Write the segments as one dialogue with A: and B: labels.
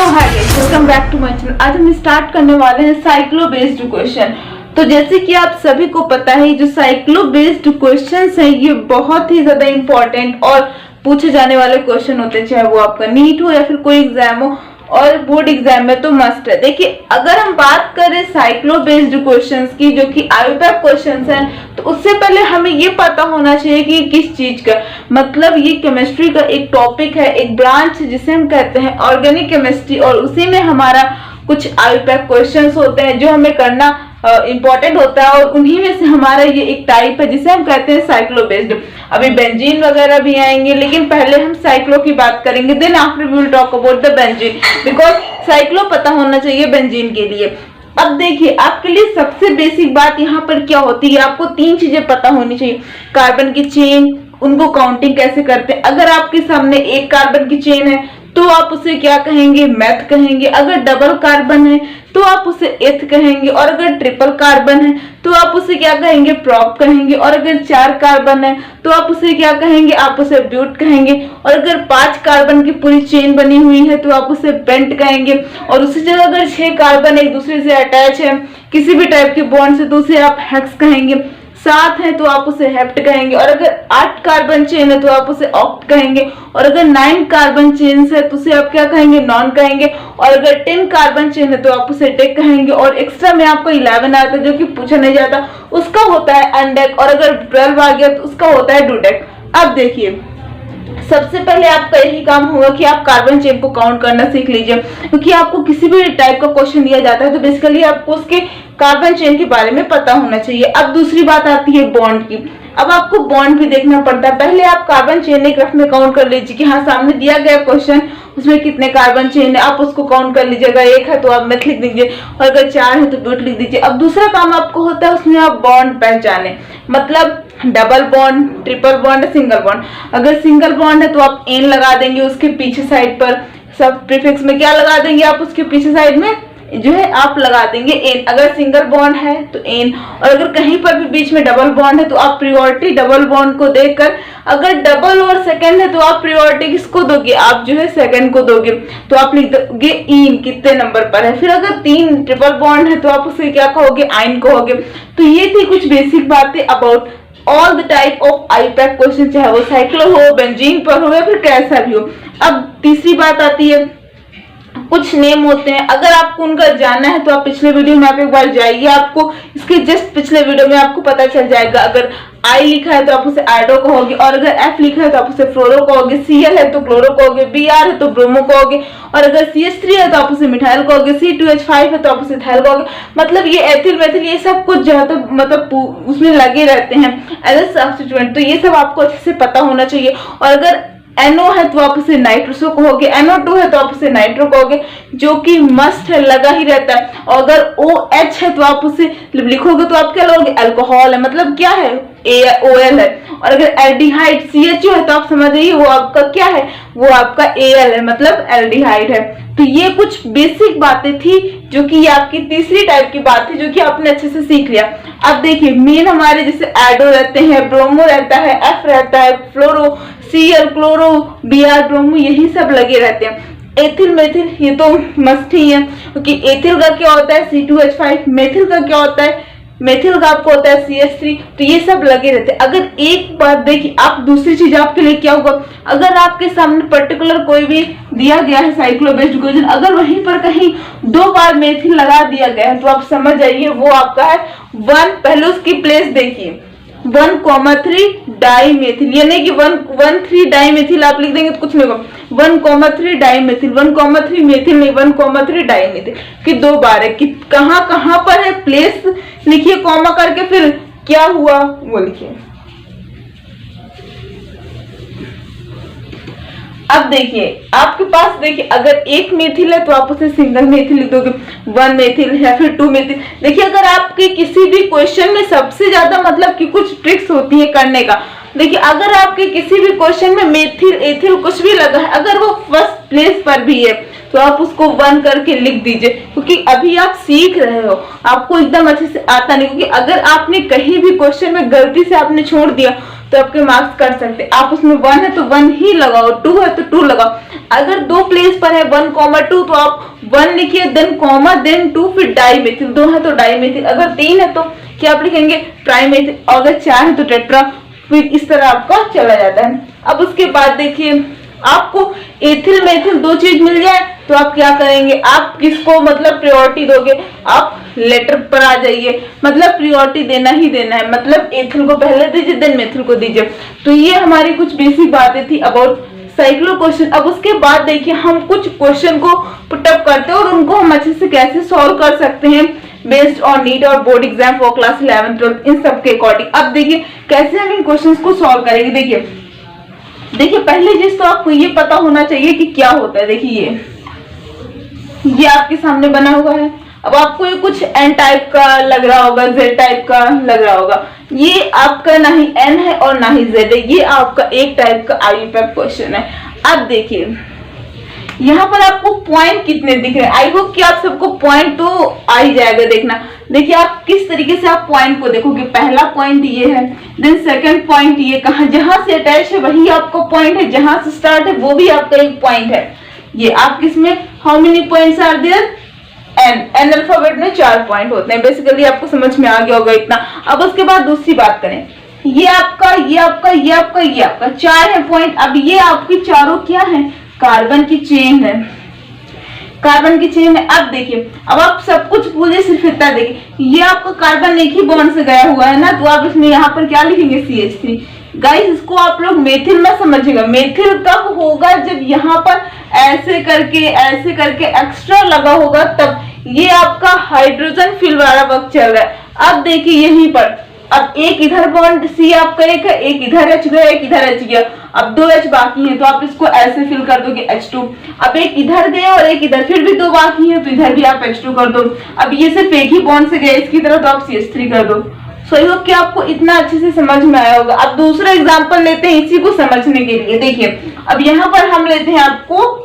A: Hi guys, welcome back to my channel. आज हम start करने वाले हैं साइक्लो बेस्ड क्वेश्चन। तो जैसे कि आप सभी को पता है, जो साइक्लो बेस्ड क्वेश्चंस हैं ये बहुत ही ज्यादा इंपॉर्टेंट और पूछे जाने वाले क्वेश्चन होते हैं, चाहे वो आपका नीट हो या फिर कोई एग्जाम हो, और बोर्ड एग्जाम में तो मस्ट है। देखिए, अगर हम बात करें साइक्लो बेस्ड क्वेश्चंस की, जो कि आईयूपैक क्वेश्चंस हैं, तो उससे पहले हमें ये पता होना चाहिए कि किस चीज का, मतलब ये केमिस्ट्री का एक टॉपिक है, एक ब्रांच जिसे हम कहते हैं ऑर्गेनिक केमिस्ट्री, और उसी में हमारा कुछ आईयूपैक क्वेश्चंस होते हैं जो हमें करना इंपॉर्टेंट होता है, और उन्हीं में से हमारा ये एक टाइप है जिसे हम कहते हैं साइक्लो बेस्ड। अभी बेंजीन वगैरह भी आएंगे, लेकिन पहले हम साइक्लो की बात करेंगे, then after we will talk about the benzene, because cyclo पता होना चाहिए बेंजीन के लिए। अब देखिए, आपके लिए सबसे बेसिक बात यहाँ पर क्या होती है, आपको तीन चीजें पता होनी चाहिए। कार्बन की चेन, उनको काउंटिंग कैसे करते हैं। अगर आपके सामने एक कार्बन की चेन है तो आप उसे क्या कहेंगे, मेथ कहेंगे। अगर डबल कार्बन है तो आप उसे एथ कहेंगे, और अगर ट्रिपल कार्बन है तो आप उसे क्या कहेंगे, प्रॉप कहेंगे। और अगर 4 कार्बन है तो आप उसे क्या कहेंगे, आप उसे ब्यूट कहेंगे। और अगर 5 कार्बन की पूरी चेन बनी हुई है तो आप उसे पेंट कहेंगे। और उसी जगह अगर 6 कार्बन एक दूसरे से अटैच है किसी भी टाइप के बॉन्ड से, तो उसे आप हेक्स कहेंगे। 7 है तो आप उसे हेप्ट कहेंगे। और अगर 8 कार्बन चेन है तो आप उसे ऑक्ट कहेंगे। और अगर 9 कार्बन चेन है तो उसे आप क्या कहेंगे, नॉन कहेंगे। और अगर 10 कार्बन चेन है तो आप उसे डेक कहेंगे। और एक्स्ट्रा में आपको 11 आता है जो कि पूछा नहीं जाता, उसका होता है अनडेक। और अगर 12 आ गया तो उसका होता है डूडेक। अब देखिए, सबसे पहले आपका यही काम होगा कि आप कार्बन चेन को काउंट करना सीख लीजिए, क्योंकि आपको किसी भी टाइप का क्वेश्चन दिया जाता है तो बेसिकली आपको उसके कार्बन चेन के बारे में पता होना चाहिए। अब दूसरी बात आती है बॉन्ड की। अब आपको बॉन्ड भी देखना पड़ता है। पहले आप कार्बन चेन एक रफ में काउंट कर लीजिए कि हाँ, सामने दिया गया क्वेश्चन, उसमें कितने कार्बन चेन है, आप उसको काउंट कर लीजिएगा। 1 है तो आप मेथ लिख दीजिए, और अगर 4 है तो ब्यूट लिख दीजिए। अब दूसरा काम आपको होता है, उसमें आप बॉन्ड पहचाने, मतलब double bond, triple bond, single bond. अगर सिंगल बॉन्ड है तो आप एन लगा देंगे उसके पीछे साइड पर, सब प्रीफिक्स में क्या लगा देंगे आप, उसके पीछे साइड में जो है आप लगा देंगे एन। अगर सिंगल बॉन्ड है तो एन। और अगर कहीं पर भी बीच में डबल बॉन्ड है तो आप प्रियोरिटी डबल बॉन्ड को देकर, अगर डबल और सेकंड है तो आप प्रियोरिटी किसको दोगे, आप जो है सेकंड को दोगे। तो आप लिख दोगे इन कितने नंबर पर है। फिर अगर 3 ट्रिपल बॉन्ड है तो आप उसे क्या कहोगे, आइन कहोगे। तो ये थी कुछ बेसिक बातें about all the type of IUPAC question, चाहे वो साइक्लो हो, बेंजीन पर हो, या फिर कैसा भी हो। अब तीसरी बात आती है, कुछ नेम होते हैं, अगर आपको उनका जानना है तो आप पिछले वीडियो में आप एक बार जाइए, आपको इसके जस्ट पिछले वीडियो में आपको पता चल जाएगा। अगर आई लिखा है तो आप उसे आइडो कहोगे, और अगर एफ लिखा है तो आप उसे फ्लोरो कहोगे, सीएल है तो क्लोरो कहोगे, बीआर है तो ब्रोमो कहोगे, और अगर CH3 है तो आप उसे मिथाइल कहोगे, C2H5 है तो आप उसे इथाइल कहोगे। मतलब ये एथिल मेथिल ये सब कुछ जो है तो मतलब उसमें लगे रहते हैं एज ए सब्स्टिट्यूएंट, तो ये सब आपको अच्छे से पता होना चाहिए। और अगर NO है तो आप उसे नाइट्रोसो कहोगे, NO2 है तो आप उसे नाइट्रो कहोगे, जो कि मस्ट है, लगा ही रहता है। और अगर OH है तो आप उसे लिखोगे तो आप क्या लोगे, अल्कोहल है, मतलब क्या है, OL है। और अगर एल्डिहाइड CHO है तो आप समझ जाइए वो आपका क्या है, वो आपका AL है, मतलब एल्डिहाइड है। तो ये कुछ बेसिक बातें थी जो कि ये आपकी तीसरी टाइप की बात थी, जो कि आपने अच्छे से सीख लिया। अब देखिए, मेन हमारे जैसे एडो रहते हैं, ब्रोमो रहता है, F रहता है, फ्लोरो, CL, क्लोरो, BR, ब्रोमो, यही सब लगे रहते हैं। एथिल मेथिल ये तो मस्ट ही है, क्योंकि एथिल का क्या होता है, C2H5, मेथिल का क्या होता है, मेथिल का आपको होता है CH3, तो ये सब लगे रहते हैं। अगर एक बार देखिए, आप दूसरी चीज आपके लिए क्या होगा, अगर आपके सामने पर्टिकुलर कोई भी दिया गया है साइक्लो बेस्ड क्वेश्चन, अगर वहीं पर कहीं 2 बार मेथिल लगा दिया गया है तो आप समझ जाइए वो आपका है 1, पहले उसकी प्लेस देखिए, 1,3 डाई मेथिल, यानी कि 1,3 डाई मेथिल आप लिख देंगे तो कुछ नहीं होगा, 1,3 डाई मेथिल, 1,3 मेथिल नहीं, 1,3 डाई मेथिल कि 2 बार है, कि कहाँ कहाँ पर है, प्लेस लिखिए कॉमा करके, फिर क्या हुआ वो लिखिए। अब देखिए, आपके पास देखिए, अगर 1 मेथिल है तो आप उसे सिंगल मेथिल लिख दोगे, 1 मेथिल या फिर 2 मेथिल। देखिए, अगर आपके किसी भी क्वेश्चन में सबसे ज्यादा मतलब कि कुछ ट्रिक्स होती है करने का। देखिए, अगर आपके किसी भी क्वेश्चन में मेथिल एथिल कुछ भी लगा है, अगर वो फर्स्ट प्लेस पर भी है तो आप उसको 1 करके लिख दीजिए, क्योंकि अभी आप सीख रहे हो, आपको एकदम अच्छे से आता नहीं। क्योंकि अगर आपने कहीं भी क्वेश्चन में गलती से आपने छोड़ दिया तो आपके मार्क्स कट सकते। आप उसमें 1 है तो 1 ही लगाओ, 2 है तो 2 लगाओ। अगर 2 प्लेस पर है 1,2 तो आप 1 लिखिए, देन कॉमा, देन 2, फिर डाइमेथिल। 2 है तो डाइमेथिल, अगर 3 है तो क्या आप लिखेंगे ट्राइमेथिल, अगर 4 है तो टेट्रा, फिर इस तरह आपका चला जाता है। अब उसके बाद देखिए आपको एथिल मेथिल 2 चीज मिल जाए तो आप क्या करेंगे, आप किसको मतलब प्रायोरिटी दोगे, आप लेटर पर आ जाइए, मतलब प्रायोरिटी देना ही देना है, मतलब एथिल को पहले दीजिए देन मेथिल को दीजिए। तो ये हमारी कुछ बेसिक बातें थी अबाउट साइक्लो क्वेश्चन। अब उसके बाद देखिए हम कुछ क्वेश्चन को पुटअप करते हैं और उनको हम अच्छे से कैसे सॉल्व कर सकते हैं बेस्ड ऑन नीट और board exam for class 11th 12th इन सब के अकॉर्डिंग। अब देखिए कैसे हम इन क्वेश्चंस को सॉल्व करेंगे। देखिए पहली चीज तो आपको ये पता होना चाहिए कि क्या होता है। देखिए ये आपके सामने बना हुआ है। अब आपको ये कुछ एन टाइप का लग रहा होगा, जेड टाइप का लग रहा होगा। ये आपका ना ही एन है और ना ही जेड है, ये आपका एक टाइप का आईयूपैक क्वेश्चन है। अब देखिए यहाँ पर आपको पॉइंट कितने दिख रहे हैं। आई होप कि आप सबको पॉइंट तो आ ही जाएगा देखना। देखिए आप किस तरीके से आप पॉइंट को देखोगे। पहला पॉइंट ये है, देन सेकंड पॉइंट ये कहा जहां से अटैच है वही आपका पॉइंट है, जहां से स्टार्ट है वो भी आपका एक पॉइंट है। ये आप किसमें how many points are there, N alphabet में 4 पॉइंट होते हैं। बेसिकली आपको समझ में आ गया होगा इतना। अब उसके बाद दूसरी बात करें, ये आपका 4 है पॉइंट। अब ये आपकी चारों क्या है, कार्बन की चेन है, कार्बन की चेन है। अब देखिए अब आप सब कुछ भूलिए, सिर्फ इतना देखिए ये आपका कार्बन एक ही बॉन्ड से गया हुआ है ना, तो आप इसमें यहाँ पर क्या लिखेंगे CH3। गाइस इसको आप लोग मेथिल में समझिएगा। मेथिल कब होगा, जब यहाँ पर ऐसे करके एक्स्ट्रा लगा होगा तब। ये आपका हाइड्रोजन फिल वाला वक्त चल रहा है। अब देखिए यहीं पर अब एक इधर बॉन्ड C आपका एक है, एक इधर H गया, एक इधर H गया, अब 2 H बाकी है तो आप इसको ऐसे फिल कर दोगे H2। अब एक इधर गया और एक इधर, फिर भी 2 बाकी है तो इधर भी आप H2 कर दो। अब ये सिर्फ एक ही बॉन्ड से गया इसकी तरह तो आप CH3 कर दो। सो आई होप कि आपको इतना अच्छे से समझ में आया होगा। अब दूसरा एग्जाम्पल लेते हैं इसी को समझने के लिए। देखिए अब यहाँ पर हम लेते हैं आपको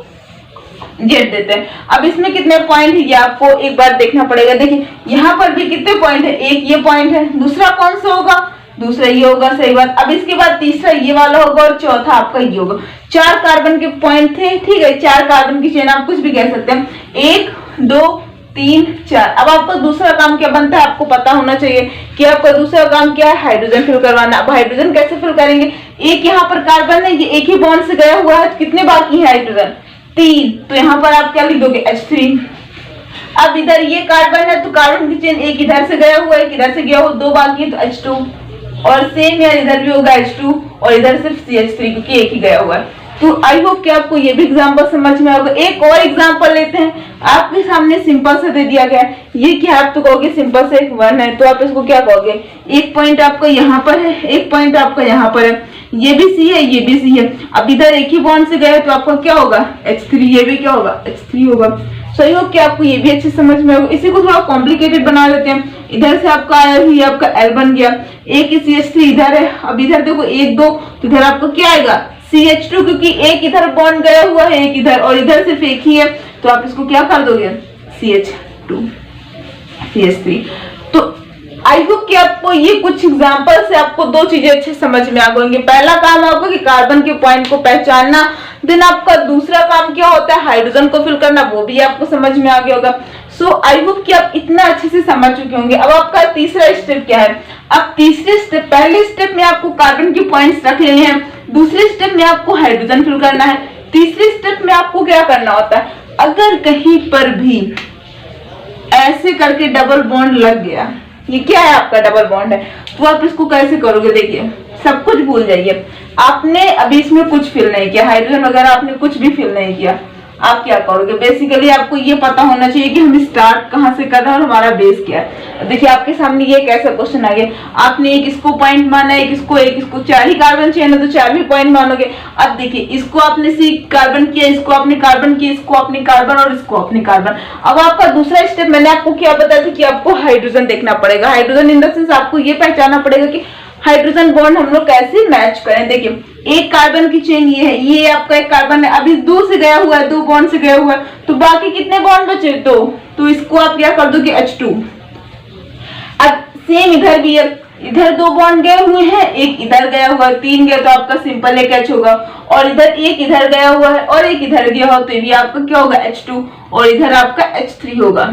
A: जेड देते हैं। अब इसमें कितने पॉइंट है ये आपको एक बार देखना पड़ेगा। देखिए यहाँ पर भी कितने पॉइंट है, एक ये पॉइंट है, दूसरा कौन सा होगा, दूसरा ये होगा, सही बात। अब इसके बाद तीसरा ये वाला होगा और चौथा आपका ये होगा। 4 कार्बन के पॉइंट थे, ठीक है, 4 कार्बन की चेन आप कुछ भी कह सकते हैं, 1 2 3 4। अब आपका दूसरा काम क्या बनता है, आपको पता होना चाहिए कि आपका दूसरा काम क्या है, हाइड्रोजन फिल करवाना। अब हाइड्रोजन कैसे फिल करेंगे, एक यहाँ पर कार्बन है, ये एक ही बॉन्ड से गया हुआ है, कितने बाकी है हाइड्रोजन 3, तो यहाँ पर आप क्या लिख दोगे H3। अब इधर ये कार्बन है तो कार्बन की चेन एक इधर से गया हुआ है, एक इधर से गया हुआ, 2 बाकी है तो H2, और सेम यार इधर भी होगा H2 और इधर सिर्फ CH3 क्योंकि एक ही गया हुआ है। तो आई होप कि आपको ये भी एग्जांपल समझ में आएगा। एक और एग्जांपल लेते हैं, आपके सामने सिंपल से दे दिया गया है। ये क्या आप तो कहोगे सिंपल से 1 है तो आप इसको क्या कहोगे, एक पॉइंट आपका यहाँ पर है, एक पॉइंट आपका यहाँ पर है, ये भी C है ये भी C है। अब इधर एक ही बॉन्ड से गए तो आपका क्या होगा H3, ये भी क्या होगा H3 होगा। सही हो कि आपको ये भी अच्छे समझ में होगा। इसी को थोड़ा कॉम्प्लिकेटेड बना लेते हैं। इधर से आपका आया ही आपका L बन गया, एक CH3 इधर है। अब इधर देखो 1 2 तो इधर आपको क्या आएगा CH2, क्योंकि एक इधर बॉन्ड गया हुआ है एक इधर और इधर सिर्फ एक ही है तो आप इसको क्या कर दोगे CH2 CH3। तो आई होप कि आपको ये कुछ एग्जांपल से आपको 2 चीजें अच्छे समझ में आ गएंगे। पहला काम आपको कि कार्बन के पॉइंट को पहचानना, देन आपका दूसरा काम क्या होता है हाइड्रोजन को फिल करना, वो भी आपको समझ में आ गया होगा। सो आई होप कि आप इतना अच्छे से समझ चुके होंगे। अब आपका तीसरा स्टेप क्या है, अब तीसरे स्टेप, पहले स्टेप में आपको कार्बन के पॉइंट्स रख लेने हैं, दूसरे स्टेप में आपको हाइड्रोजन फिल करना है, तीसरे स्टेप में आपको क्या करना होता है, अगर कहीं पर भी ऐसे करके डबल बॉन्ड लग गया, ये क्या है आपका डबल बॉन्ड है, तो आप इसको कैसे करोगे। देखिए सब कुछ भूल जाइए, आपने अभी इसमें कुछ फिल नहीं किया, हाइड्रोजन वगैरह आपने कुछ भी फिल नहीं किया। आप क्या करोगे, बेसिकली आपको ये पता होना चाहिए कि हम स्टार्ट कहाँ से कर रहे हैं और हमारा बेस क्या है। देखिए आपके सामने ये कैसा क्वेश्चन आ गया, आपने एक इसको पॉइंट माना, एक इसको 4 ही कार्बन चेन है तो 4 भी पॉइंट मानोगे। अब देखिए इसको आपने C कार्बन किया, इसको आपने कार्बन किया, इसको आपने कार्बन और इसको आपने कार्बन। अब आपका दूसरा स्टेप मैंने आपको क्या बताया था कि आपको हाइड्रोजन देखना पड़ेगा। हाइड्रोजन इन द सेंस आपको ये पहचानना पड़ेगा कि हाइड्रोजन बॉन्ड हम लोग कैसे मैच करें। देखिए एक कार्बन की चेन ये है, ये आपका एक कार्बन है, अभी 2 से गया हुआ है, 2 बॉन्ड से गया हुआ है, तो बाकी कितने बॉन्ड बचे, तो इसको आप क्या कर दोगे H2। अब सेम इधर भी है, इधर 2 बॉन्ड गए हुए हैं, एक इधर गया हुआ है, 3 गए तो आपका सिंपल एक H होगा, और इधर एक इधर गया हुआ है और एक इधर गया हो तो ये भी आपका क्या होगा H2, और इधर आपका H3 होगा।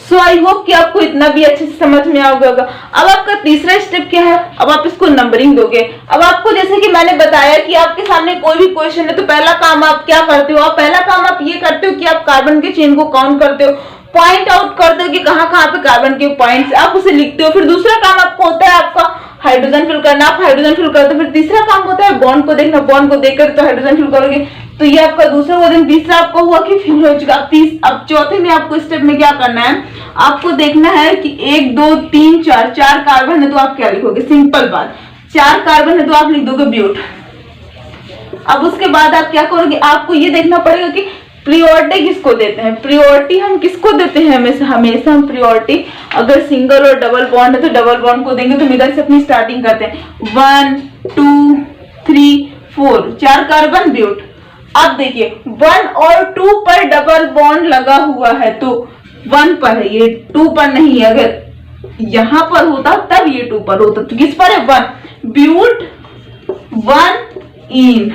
A: सो आई होप कि आपको इतना भी अच्छे से समझ में आ गया होगा। अब आपका तीसरा स्टेप क्या है, अब आप इसको नंबरिंग दोगे। अब आपको जैसे कि मैंने बताया कि आपके सामने कोई भी क्वेश्चन है तो पहला काम आप क्या करते हो, आप पहला काम आप ये करते हो कि आप कार्बन के चेन को काउंट करते हो, पॉइंट आउट करते हो कि कहाँ कहाँ पे कार्बन के पॉइंट्स, आप उसे लिखते हो। फिर दूसरा काम आपको होता है आपका हाइड्रोजन फिल करना, आप हाइड्रोजन फिल करते हो। फिर तीसरा काम होता है बॉन्ड को देखना, बॉन्ड को देखकर तो हाइड्रोजन फिल करोगे, तो ये आपका दूसरा हुआ। दिन तीसरा आपका हुआ कि फिल हो चुका। अब चौथे में आपको स्टेप में क्या करना है, आपको देखना है कि 1 2 3 4 4 कार्बन है तो आप क्या लिखोगे, सिंपल बात, 4 कार्बन है तो आप लिख दोगे ब्यूट। अब उसके बाद आप क्या करोगे, आपको ये देखना पड़ेगा कि प्रियोरिटी किसको देते हैं। प्रियोरिटी हम किसको देते हैं, हमेशा हम प्रियोरिटी अगर सिंगल और डबल बॉन्ड है तो डबल बॉन्ड को देंगे। तो इधर से अपनी स्टार्टिंग करते हैं, 1 2 3 4 4 कार्बन ब्यूट। अब देखिए 1 और 2 पर डबल बॉन्ड लगा हुआ है तो 1 पर है, ये 2 पर नहीं है। अगर यहां पर होता तब ये 2 पर होता, तो किस पर है 1, ब्यूट 1 इन,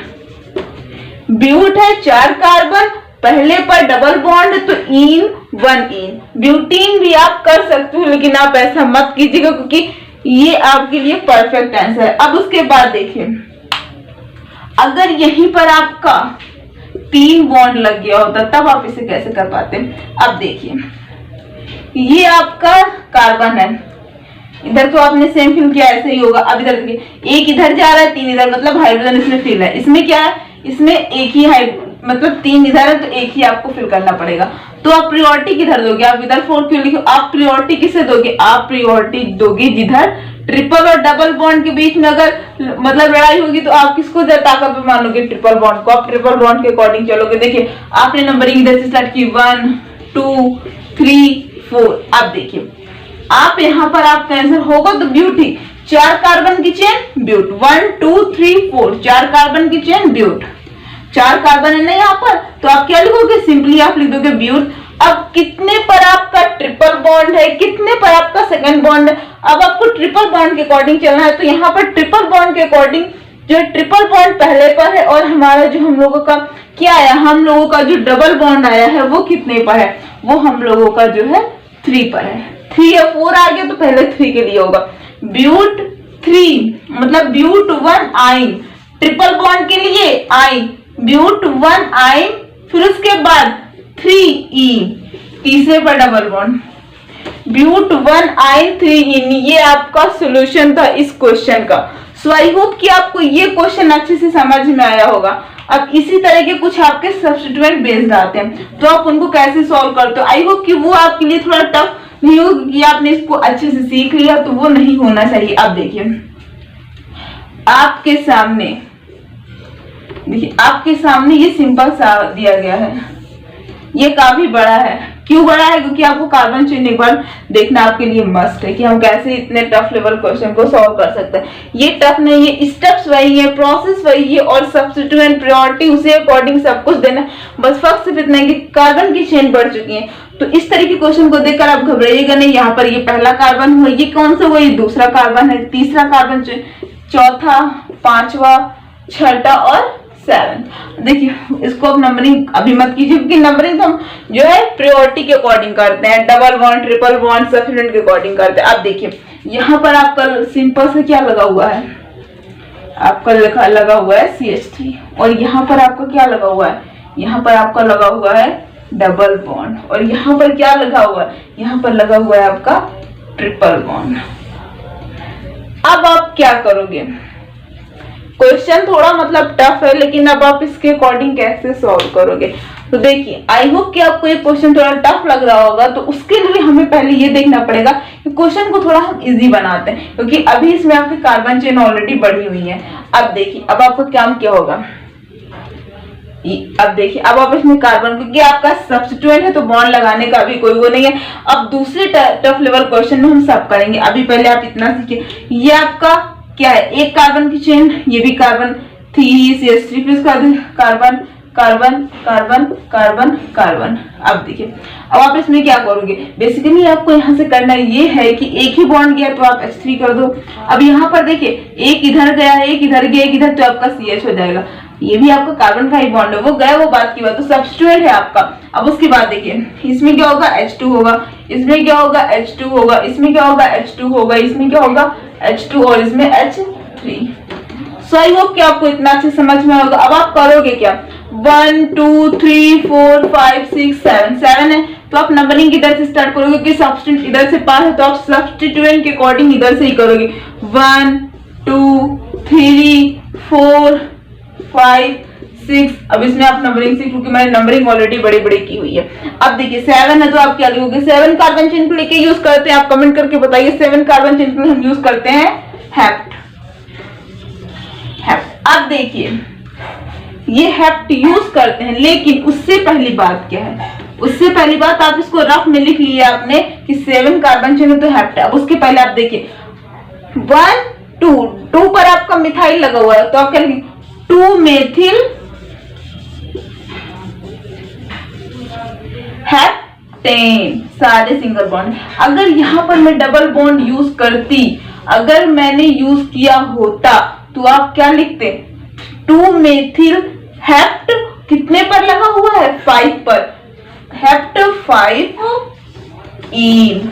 A: ब्यूट है 4 कार्बन, पहले पर डबल बॉन्ड है तो इन 1 इन। ब्यूटीन भी आप कर सकते हो लेकिन आप ऐसा मत कीजिएगा क्योंकि ये आपके लिए परफेक्ट आंसर है। अब उसके बाद देखिए अगर यहीं पर आपका 3 बॉन्ड लग गया होता तब आप इसे कैसे कर पाते। अब देखिए ये आपका कार्बन है, इधर तो आपने सेम फिल किया, ऐसे ही होगा। अब इधर देखिए 1 इधर जा रहा है 3 इधर, मतलब हाइड्रोजन इसमें फिल है। इसमें क्या है, इसमें एक ही मतलब 3 इधर है तो एक ही आपको फिल करना पड़ेगा। तो आप प्रियोरिटी किधर दोगे, आप इधर 4 क्यों लिखो, आप प्रियोरिटी किसे दोगे, आप प्रियोरिटी दोगे जिधर ट्रिपल और डबल बॉन्ड के बीच में अगर मतलब लड़ाई होगी तो आप किसको ताकत पे मानोगे, ट्रिपल बॉन्ड को। आप ट्रिपल बॉन्ड के अकॉर्डिंग चलोगे। देखिए आपने नंबरिंग इधर से स्टार्ट की 1 2 3 4। अब देखिए आप यहाँ पर आपका आंसर होगा तो ब्यूटी, 4 कार्बन की चेन ब्यूट, 1 2 3 4 4 कार्बन की चेन ब्यूट, 4 कार्बन है ना यहाँ पर, तो आप क्या लिखोगे, सिंपली आप लिख दोगे ब्यूट। अब कितने पर आपका ट्रिपल बॉन्ड है, कितने पर आपका सेकंड बॉन्ड है। अब आपको ट्रिपल बॉन्ड के अकॉर्डिंग चलना है, तो यहाँ पर ट्रिपल बॉन्ड के अकॉर्डिंग जो ट्रिपल बॉन्ड पहले पर है और हमारा जो हम लोगों का क्या आया, हम लोगों का जो डबल बॉन्ड आया है वो कितने पर है, वो हम लोगों का जो है 3 पर है। 3 या 4 आ गया तो पहले 3 के लिए होगा ब्यूट 3, मतलब ब्यूट 1 आइन, ट्रिपल बॉन्ड के लिए आइन ब्यूट 1 आइन, फिर उसके बाद 3 ई, तीसरे पर डबल बॉन्ड ब्यूट 1 आइन 3 इन। ये आपका सॉल्यूशन था इस क्वेश्चन का। सो आई होप कि आपको ये क्वेश्चन अच्छे से समझ में आया होगा। अब इसी तरह के कुछ आपके सब्स्टिट्यूएंट बेस्ड आते हैं तो आप उनको कैसे सॉल्व करते हो। आई होप कि वो आपके लिए थोड़ा टफ नहीं हो कि आपने इसको अच्छे से सीख लिया, तो वो नहीं होना चाहिए। अब देखिए आपके सामने, देखिए आपके सामने ये सिंपल सा दिया गया है, ये काफी बड़ा है। क्यों बड़ा है, क्योंकि आपको कार्बन चेन एक बार देखना आपके लिए मस्ट है कि हम कैसे इतने टफ लेवल क्वेश्चन को सॉल्व कर सकते हैं। ये टफ नहीं है, स्टेप्स वही है, प्रोसेस वही है, और सब्स्टिट्यूएंट प्रायोरिटी उसे अकॉर्डिंग सब कुछ देना। बस फर्क सिर्फ इतना है कि कार्बन की चेन बढ़ चुकी है। तो इस तरह के क्वेश्चन को देखकर आप घबराइएगा नहीं। यहाँ पर ये पहला कार्बन हुआ, ये कौन सा हुआ, ये दूसरा कार्बन है, तीसरा कार्बन, चौथा, पांचवा, छठा और 7। देखिए इसको अब नंबरिंग अभी मत कीजिए क्योंकि नंबरिंग हम जो है प्रायोरिटी के अकॉर्डिंग करते हैं, double bond triple bond substituent के अकॉर्डिंग करते हैं। अब देखिए यहाँ पर आपका सिंपल से क्या लगा हुआ है, आपका लगा हुआ है CH3, और यहाँ पर आपका क्या लगा हुआ है, यहाँ पर आपका लगा हुआ है डबल बॉन्ड, और यहाँ पर क्या लगा हुआ है, यहाँ पर लगा हुआ है आपका ट्रिपल बॉन्ड। अब आप क्या करोगे, क्वेश्चन थोड़ा मतलब टफ है लेकिन अब आप इसके अकॉर्डिंग कैसे सॉल्व करोगे। तो देखिए आई होप कि आपको ये क्वेश्चन थोड़ा टफ लग रहा होगा, तो उसके लिए हमें पहले ये देखना पड़ेगा कि क्वेश्चन को थोड़ा हम इजी बनाते हैं, क्योंकि अभी इसमें आपकी कार्बन चेन ऑलरेडी बढ़ी हुई है। अब देखिए अब आपका काम क्या होगा, अब देखिए अब आप इसमें कार्बन, क्योंकि आपका सब्स्टिट्यूएंट है तो बॉन्ड लगाने का भी कोई वो नहीं है। अब दूसरे टफ लेवल क्वेश्चन में हम सब करेंगे, अभी पहले आप इतना सीखिए। ये आपका क्या है, एक कार्बन की चेन, ये भी कार्बन 3 CH3, फिर उसका carbon carbon carbon carbon carbon. अब देखिए, अब आप इसमें क्या करोगे, बेसिकली आपको यहाँ से करना ये है कि एक ही बॉन्ड गया तो आप H3 कर दो। अब यहाँ पर देखिए एक इधर गया, एक इधर गया, एक इधर, तो आपका CH हो जाएगा। ये भी आपका कार्बन का ही बॉन्ड है, वो गया वो बात की बात, तो सब्स्टिट्यूएंट है आपका। अब उसके बाद देखिए इसमें क्या होगा, H2 होगा, इसमें क्या होगा, H2 होगा, इसमें क्या होगा, H2 होगा, इसमें क्या होगा, H2, और इसमें H3। सो आई होप कि आपको इतना अच्छे समझ में होगा। अब आप करोगे क्या, 1 2 3 4 5 6 7 है, तो आप नंबरिंग इधर से स्टार्ट करोगे कि सब्स्टिट्यूएंट इधर से पास है, तो आप सब्स्टिट्यूएंट के अकॉर्डिंग इधर से ही करोगे। 1 2 3 4 5 6। अब इसमें आप नंबरिंग से, क्योंकि मैंने नंबरिंग ऑलरेडी बड़े बड़े की हुई है। अब देखिए 7 है, तो आप क्या लिखोगे, 7 कार्बन चेन को लेके यूज करते हैं, आप कमेंट करके बताइए। 7 कार्बन चेन को हम यूज करते हैं हेप्ट। अब देखिए ये हेप्ट यूज करते हैं, लेकिन उससे पहली बात क्या है, उससे पहली बात आप इसको रफ में लिख लिया आपने कि 7 कार्बन चेन है तो हेप्ट है। अब उसके पहले आप देखिए 1 2 पर आपका मिथाइल लगा हुआ है, तो आप क्या लिखेंगे, 2 मेथिल हेप्टेन, सारे सिंगल बॉन्ड। अगर यहां पर मैं डबल बॉन्ड यूज करती, अगर मैंने यूज किया होता, तो आप क्या लिखते, 2 मेथिल हेप्ट कितने पर लगा हुआ है, 5 पर, हेप्ट 5 ईन।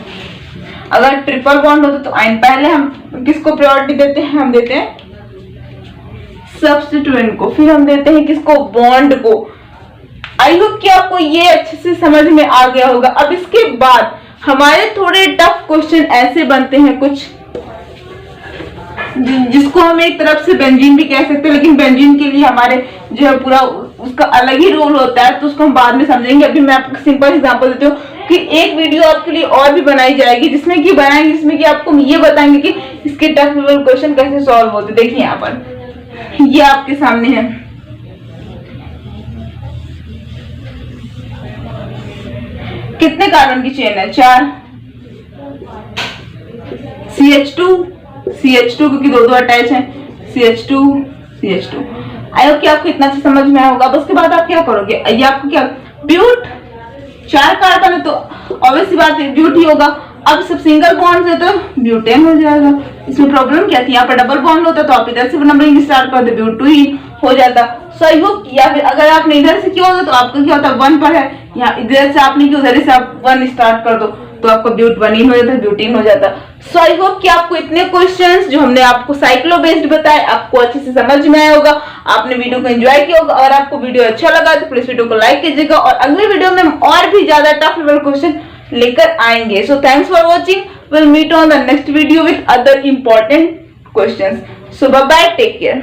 A: अगर ट्रिपल बॉन्ड होता तो आइन, पहले हम किसको प्रायोरिटी देते हैं, हम देते हैं सब्स्टिट्यूएंट को, फिर हम देते हैं किसको, बॉन्ड को। आई होप कि आपको ये अच्छे से समझ में आ गया होगा। अब इसके बाद हमारे थोड़े टफ क्वेश्चन ऐसे बनते हैं कुछ, जिसको हम एक तरफ से बेंजीन भी कह सकते हैं, लेकिन बेंजीन के लिए हमारे जो है पूरा उसका अलग ही रोल होता है, तो उसको हम बाद में समझेंगे। अभी मैं आपको सिंपल एग्जांपल देती हूँ कि एक वीडियो आपके लिए और भी बनाई जाएगी, जिसमें कि बनाएंगे, जिसमें कि आपको ये बताएंगे कि इसके टफ लेवल क्वेश्चन कैसे सॉल्व होते। देखिए यहाँ पर ये आपके सामने है, कितने कार्बन की चेन है, 4, CH2 क्योंकि दो अटैच हैं, CH2। आई होप कि आपको इतना अच्छा समझ में आया होगा। अब उसके बाद आप क्या करोगे, ये आपको क्या, ब्यूट, 4 कार्बन है तो ऑब्वियसली बात है ब्यूट ही होगा। अब सब सिंगल बॉन्ड है तो ब्यूटेन हो जाएगा। इसमें प्रॉब्लम क्या थी, यहाँ पर डबल बॉन्ड होता तो आप इधर से नंबरिंग स्टार्ट कर दे, ब्यूट 2 ही हो जाता। सो आई होप, या फिर अगर आपने इधर से किया होता तो आपका क्या होता, 1 पर है, यहाँ इधर से आपने किया, उधर से आप 1 स्टार्ट कर दो तो आपका ब्यूट 1 हो जाता, ब्यूटीन हो जाता। सो आई होप कि आपको इतने क्वेश्चंस जो हमने आपको साइक्लो बेस्ड बताए आपको अच्छे से समझ में आया होगा, आपने वीडियो को एंजॉय किया होगा। और आपको वीडियो अच्छा लगा तो प्लीज वीडियो को लाइक कीजिएगा, और अगले वीडियो में हम और भी ज्यादा टफ लेवल क्वेश्चन लेकर आएंगे। So thanks for watching, will meet on the next video with other important questions. So bye bye, take care.